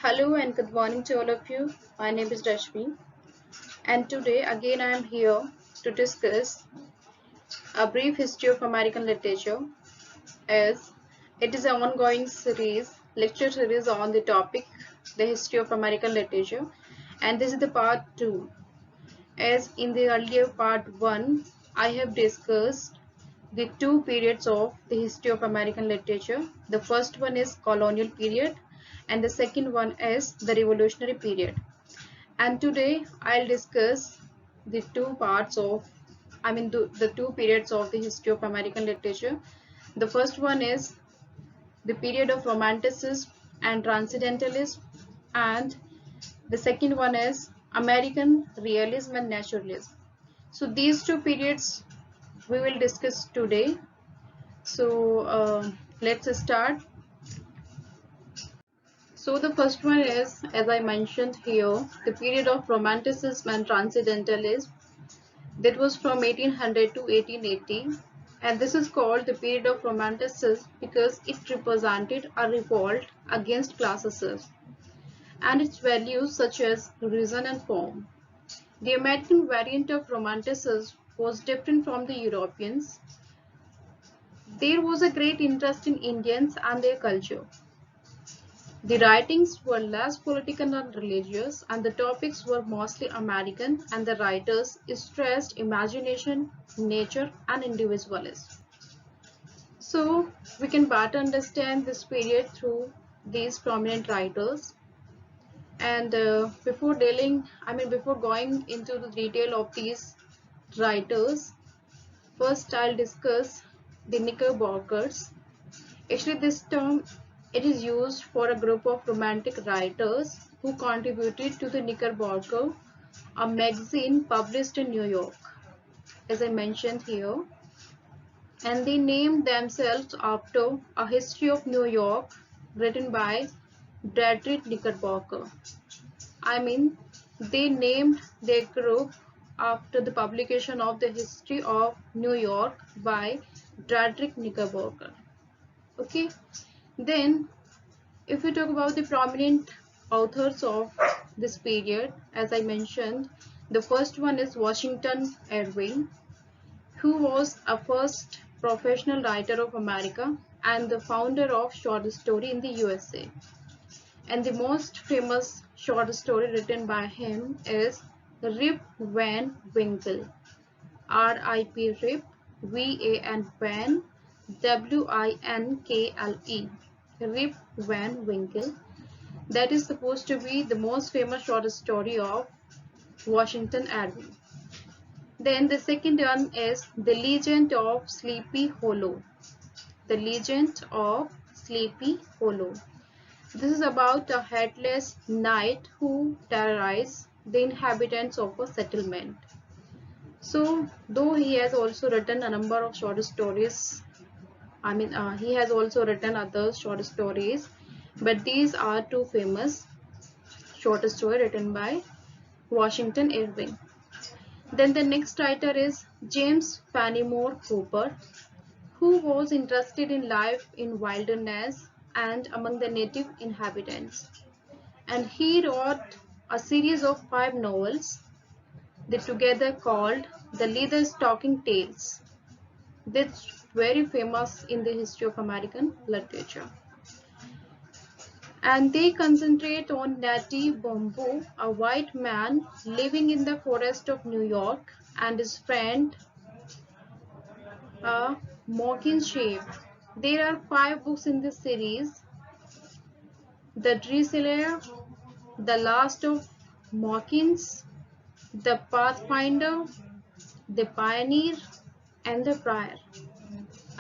Hello and good morning to all of you. My name is Rashmi, and today again I am here to discuss a brief history of American literature, as it is an ongoing lecture series on the topic the history of American literature, and this is the part 2. As in the earlier part 1, I have discussed the two periods of the history of American literature. The first one is colonial period and the second one is the revolutionary period. And today I'll discuss the two parts of, the two periods of the history of American literature. The first one is the period of Romanticism and Transcendentalism, and the second one is American Realism and Naturalism. So these two periods we will discuss today. So let's start. So the first one is, as I mentioned here, the period of Romanticism and Transcendentalism. That was from 1800 to 1880, and this is called the period of Romanticism because it represented a revolt against classicalism and its values such as reason and form. The American variant of Romanticism was different from the Europeans. There was a great interest in Indians and their culture. The writings were less political and religious, and the topics were mostly American, and the writers stressed imagination, nature, and individualism. So, we can better understand this period through these prominent writers. And before going into the detail of these writers, first I'll discuss the Knickerbockers. Actually, this term it is used for a group of romantic writers who contributed to the Knickerbocker, a magazine published in New York, as I mentioned here, and they named themselves after a history of New York written by Dietrich Knickerbocker. They named their group after the publication of the History of New York by Dietrich Knickerbocker. Okay. Then, if we talk about the prominent authors of this period, as I mentioned, the first one is Washington Irving, who was a first professional writer of America and the founder of short story in the USA. And the most famous short story written by him is Rip Van Winkle, R.I.P. Rip, V.A.N. Van, W-I-N-K-L-E, Rip Van Winkle. That is supposed to be the most famous short story of Washington Irving. Then the second one is The Legend of Sleepy Hollow. The Legend of Sleepy Hollow. This is about a headless knight who terrorizes the inhabitants of a settlement. So, though he has also written a number of short stories, he has also written other short stories, but these are two famous short stories written by Washington Irving. Then the next writer is James Fenimore Cooper, who was interested in life in wilderness and among the native inhabitants. And he wrote a series of 5 novels, they together called The Leatherstocking Tales. That's very famous in the history of American literature. And they concentrate on Natty Bombo, a white man living in the forest of New York, and his friend, a Mockingjay. There are 5 books in this series: The Dreamslayer, The Last of Mockins, The Pathfinder, The Pioneer, and The Prior.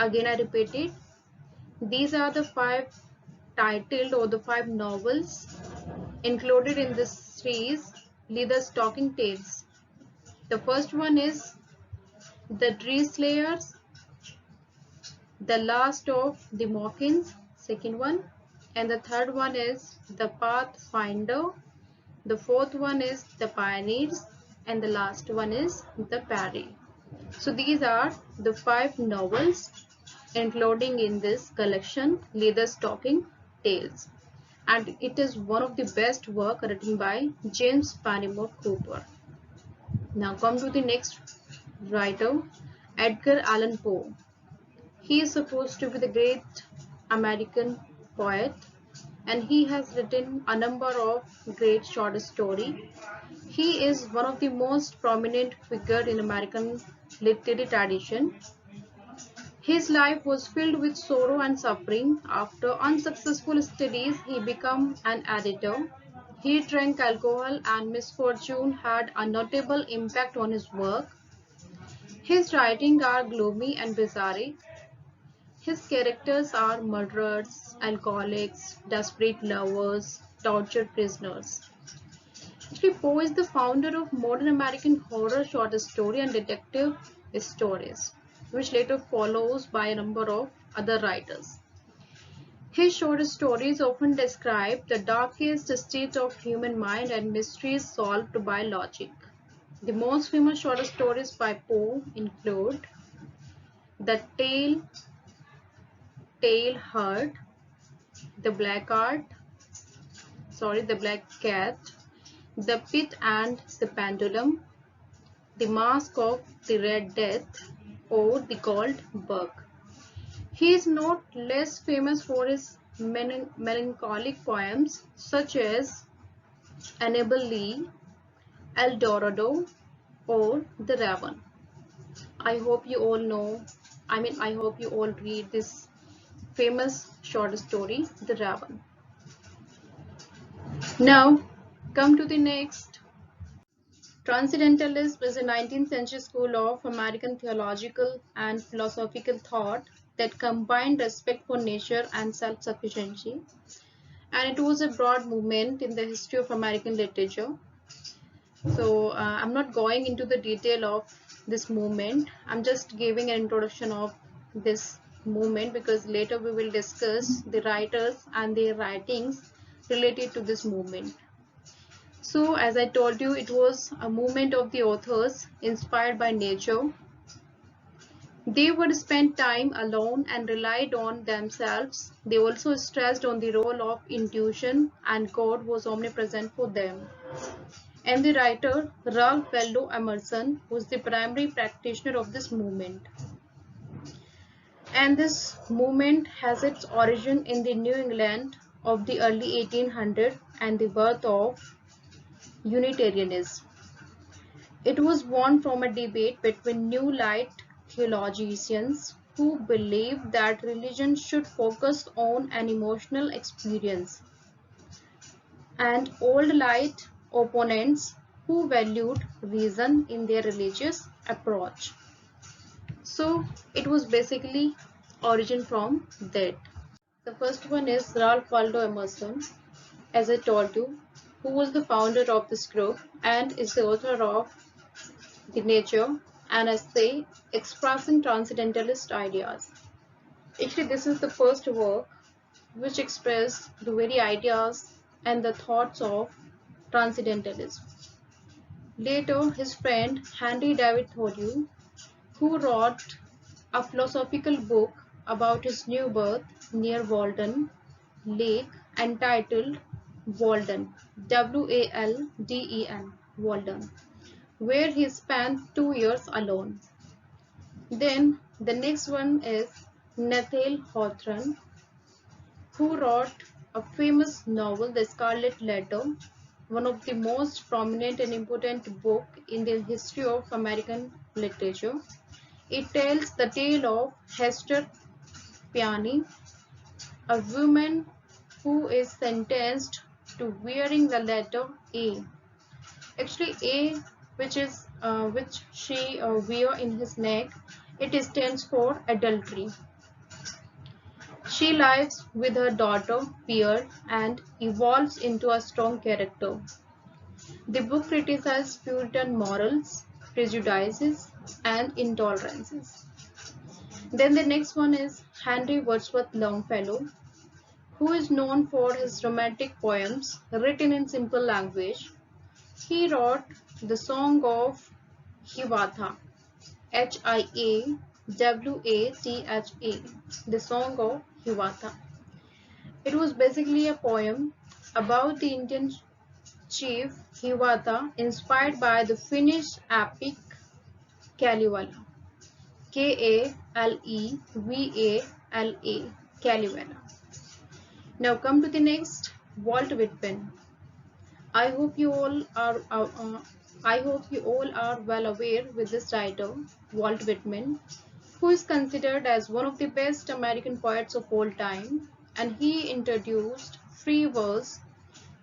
Again I repeat it. These are the 5 titled or the 5 novels included in this series, Leatherstocking Tales. The first one is The Dreamslayers, The Last of the Mockins, second one, and the third one is The Pathfinder, the fourth one is The Pioneers, and the last one is The Parry. So these are the 5 novels including in this collection, Leatherstocking Tales. and it is one of the best work written by James Fenimore Cooper. Now come to the next writer, Edgar Allan Poe. He is supposed to be the great American poet, and he has written a number of great short stories. He is one of the most prominent figure in American literary tradition. His life was filled with sorrow and suffering. After unsuccessful studies, he became an editor. He drank alcohol, and misfortune had a notable impact on his work. His writings are gloomy and bizarre. His characters are murderers, alcoholics, desperate lovers, tortured prisoners. Actually, Poe is the founder of modern American horror short story and detective stories, which later follows by a number of other writers. His short stories often describe the darkest state of human mind and mysteries solved by logic. The most famous short stories by Poe include The Tale Heard, The Black Art, The Black Cat, The Pit and the Pendulum, The Mask of the Red Death, or The Gold Bug. He is not less famous for his melancholic poems such as Annabel Lee, El Dorado, or The Raven. I hope you all know, I hope you all read this famous short story, The Raven. Now, come to the next. Transcendentalism is a 19th century school of American theological and philosophical thought that combined respect for nature and self-sufficiency, and it was a broad movement in the history of American literature. So I'm not going into the detail of this movement. I'm just giving an introduction of this movement because later we will discuss the writers and their writings related to this movement. So as I told you, it was a movement of the authors inspired by nature. They would spend time alone and relied on themselves. They also stressed on the role of intuition, and God was omnipresent for them. And the writer Ralph Waldo Emerson was the primary practitioner of this movement. And this movement has its origin in the New England of the early 1800s and the birth of Unitarianism. It was born from a debate between New Light theologians who believed that religion should focus on an emotional experience, and Old Light opponents who valued reason in their religious approach. So it was basically origin from that. The first one is Ralph Waldo Emerson, as I told you, who was the founder of this group and is the author of The Nature, an essay expressing transcendentalist ideas. Actually, this is the first work which expressed the very ideas and the thoughts of transcendentalism. Later, his friend Henry David Thoreau, who wrote a philosophical book about his new birth near Walden Lake entitled Walden, W-A-L-D-E-N, Walden, where he spent 2 years alone. Then the next one is Nathaniel Hawthorne, who wrote a famous novel, The Scarlet Letter, one of the most prominent and important book in the history of American literature. It tells the tale of Hester Peony, a woman who is sentenced to wearing the letter A. Actually, A, which she wear in his neck, it stands for adultery. She lives with her daughter Pierre and evolves into a strong character. The book criticizes Puritan morals, prejudices, and intolerances. Then the next one is Henry Wadsworth Longfellow, who is known for his romantic poems written in simple language. He wrote the Song of Hiawatha, Hiawatha, the Song of Hiawatha. It was basically a poem about the Indian chief Hiawatha, inspired by the Finnish epic Kalevala. Kalevala. Kalevala. Now come to the next, Walt Whitman. I hope you all are I hope you all are well aware with this writer, Walt Whitman, who is considered as one of the best American poets of all time, and he introduced free verse,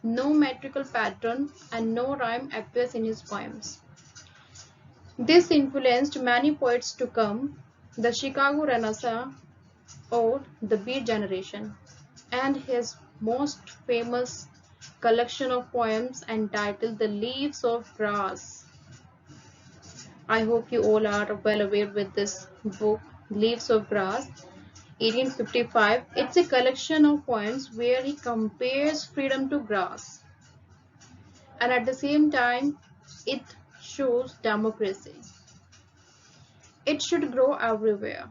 no metrical pattern, and no rhyme appears in his poems. This influenced many poets to come, the Chicago Renaissance or the Beat Generation, and his most famous collection of poems entitled The Leaves of Grass. I hope you all are well aware with this book, Leaves of Grass, 1855. It's a collection of poems where he compares freedom to grass, and at the same time, it shows democracy. It should grow everywhere.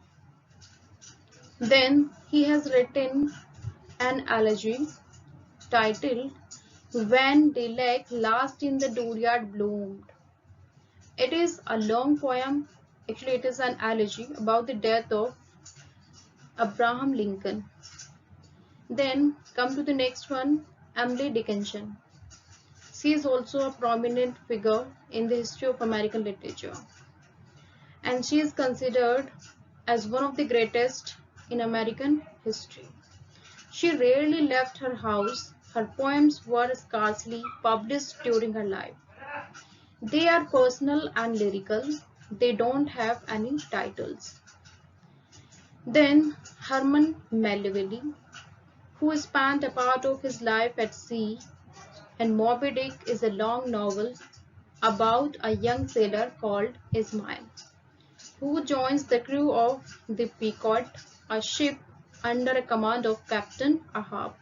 Then he has written an elegy titled When Lilac Last in the Dooryard Bloomed. It is a long poem. Actually, it is an elegy about the death of Abraham Lincoln. Then come to the next one, Emily Dickinson. She is also a prominent figure in the history of American literature, and she is considered as one of the greatest in American history. She rarely left her house. Her poems were scarcely published during her life. They are personal and lyrical. They don't have any titles. Then Herman Melville, who spent a part of his life at sea, and Moby Dick is a long novel about a young sailor called Ismail, who joins the crew of the Pequod, a ship under a command of Captain Ahab,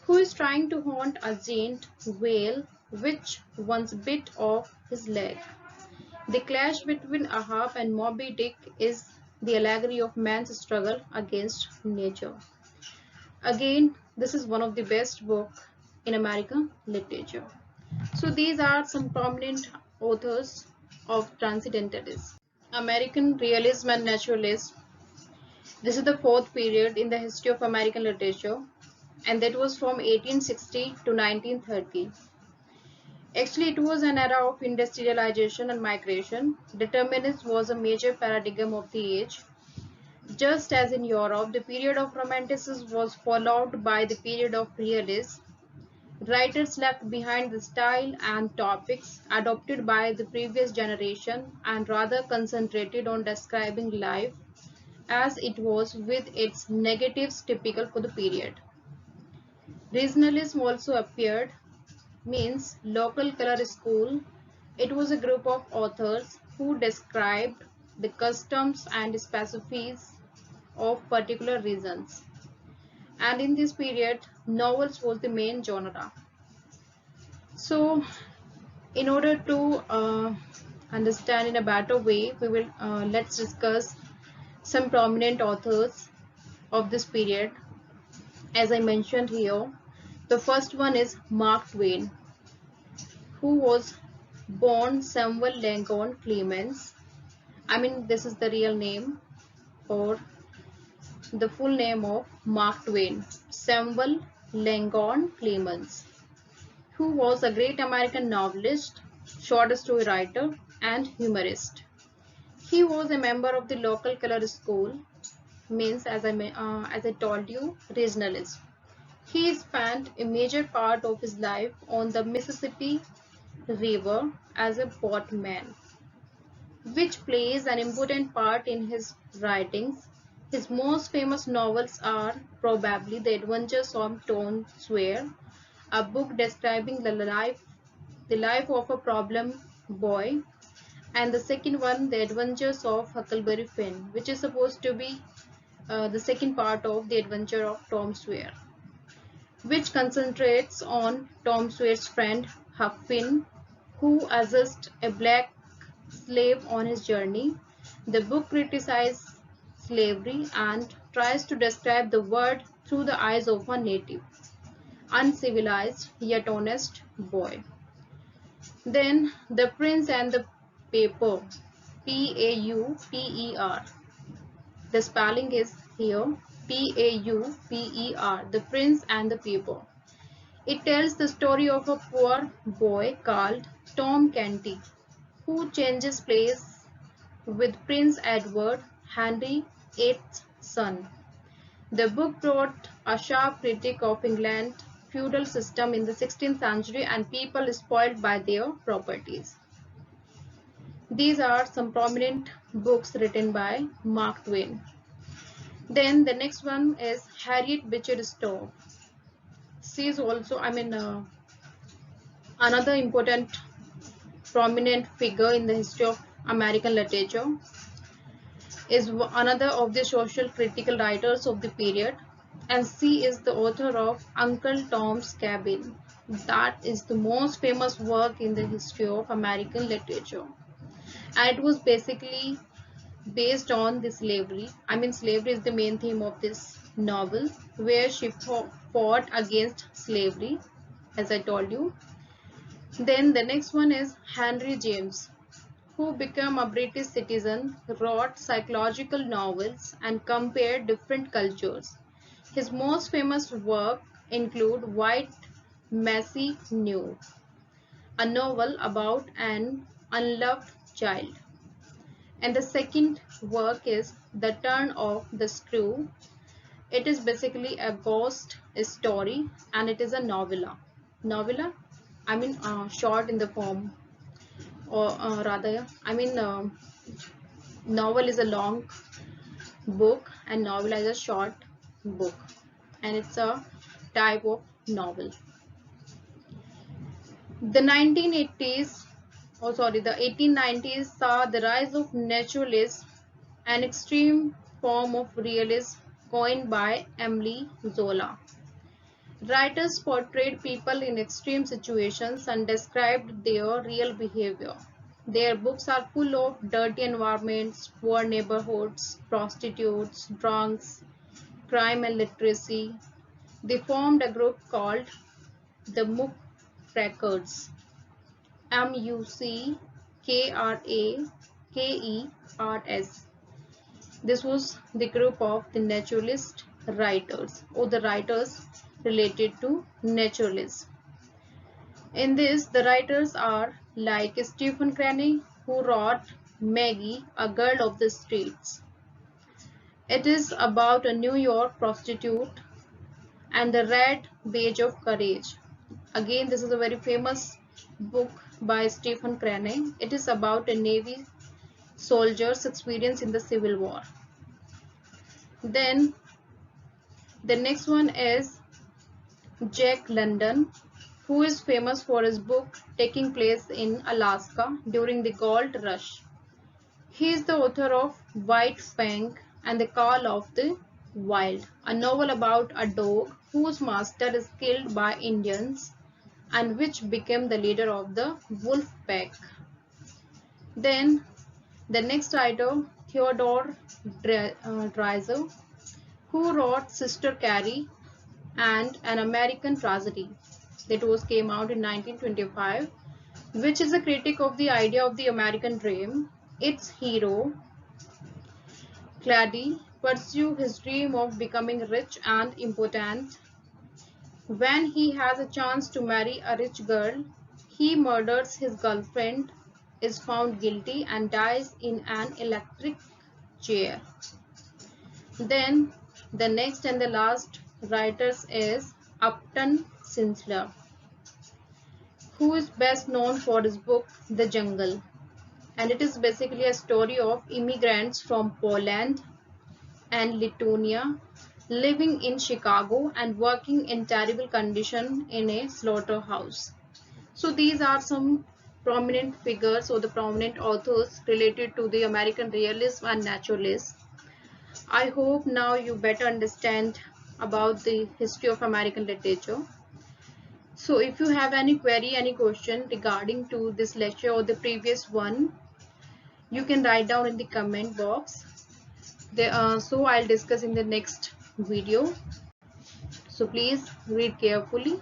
who is trying to hunt a giant whale which once bit off his leg. The clash between Ahab and Moby Dick is the allegory of man's struggle against nature. Again, this is one of the best books in American literature. So these are some prominent authors of Transcendentalism. American Realism and Naturalism. This is the fourth period in the history of American literature, and that was from 1860 to 1930. Actually, it was an era of industrialization and migration. Determinism was a major paradigm of the age. Just as in Europe, the period of Romanticism was followed by the period of Realism. Writers left behind the style and topics adopted by the previous generation and rather concentrated on describing life as it was with its negatives typical for the period. Regionalism also appeared, means local color school. It was a group of authors who described the customs and specifics of particular regions. And in this period, novels was the main genre. So, in order to understand in a better way, we will let's discuss some prominent authors of this period. As I mentioned here, the first one is Mark Twain, who was born Samuel Langdon Clemens. I mean, this is the real name or the full name of Mark Twain, Samuel Langdon Clemens, who was a great American novelist, short story writer, and humorist. He was a member of the local color school, means as I told you, regionalism. He spent a major part of his life on the Mississippi River as a boatman, which plays an important part in his writings. His most famous novels are probably The Adventures of Tom Sawyer, a book describing the life of a problem boy, and the second one, The Adventures of Huckleberry Finn, which is supposed to be the second part of The Adventure of Tom Sawyer, which concentrates on Tom Sawyer's friend Huck Finn, who assists a black slave on his journey. The book criticizes slavery and tries to describe the world through the eyes of a native. uncivilized yet honest boy. Then The Prince and the Pauper, Pauper. The spelling is here Pauper, The Prince and the Pauper. It tells the story of a poor boy called Tom Canty who changes place with Prince Edward, Henry VIII's son. The book brought a sharp critique of England's feudal system in the 16th century and people spoiled by their properties. These are some prominent books written by Mark Twain. Then the next one is Harriet Beecher Stowe. She is also, another important prominent figure in the history of American literature. Is another of the social critical writers of the period, and she is the author of Uncle Tom's Cabin. That is the most famous work in the history of American literature, and it was basically based on the slavery. Slavery is the main theme of this novel, where she fought against slavery, as I told you. Then the next one is Henry James, who became a British citizen, wrote psychological novels and compared different cultures. His most famous work include White Messy New, a novel about an unloved child. And the second work is The Turn of the Screw. It is basically a ghost story and it is a novella. Novella? Short in the form, or rather, novel is a long book and novel is a short book, and it's a type of novel. The 1890s saw the rise of naturalism, an extreme form of realism coined by Emile Zola. Writers portrayed people in extreme situations and described their real behavior. Their books are full of dirty environments, poor neighborhoods, prostitutes, drunks, crime and literacy. They formed a group called the Muckrakers, Muckrakers. This was the group of the naturalist writers, or the writers related to naturalism. In this, the writers are like Stephen Crane, who wrote Maggie, a Girl of the Streets. It is about a New York prostitute, and The Red Badge of Courage. Again, this is a very famous book by Stephen Crane. It is about a Navy soldier's experience in the Civil War. Then the next one is Jack London, who is famous for his book taking place in Alaska during the gold rush. He is the author of White Fang and the Call of the Wild, a novel about a dog whose master is killed by Indians and which became the leader of the wolf pack. Then the next writer, Theodore Dreiser, who wrote Sister Carrie and An American Tragedy, that came out in 1925, which is a critique of the idea of the American dream. Its hero, Clady, pursues his dream of becoming rich and important. When he has a chance to marry a rich girl, he murders his girlfriend, is found guilty, and dies in an electric chair. Then the next and the last writer is Upton Sinclair, who is best known for his book The Jungle, and it is basically a story of immigrants from Poland and Lithuania living in Chicago and working in terrible conditions in a slaughterhouse. So these are some prominent figures or the prominent authors related to the American realism and naturalism. I hope now you better understand about the history of American literature. So if you have any query, any question regarding to this lecture or the previous one, you can write down in the comment box. So I'll discuss in the next video. So please read carefully.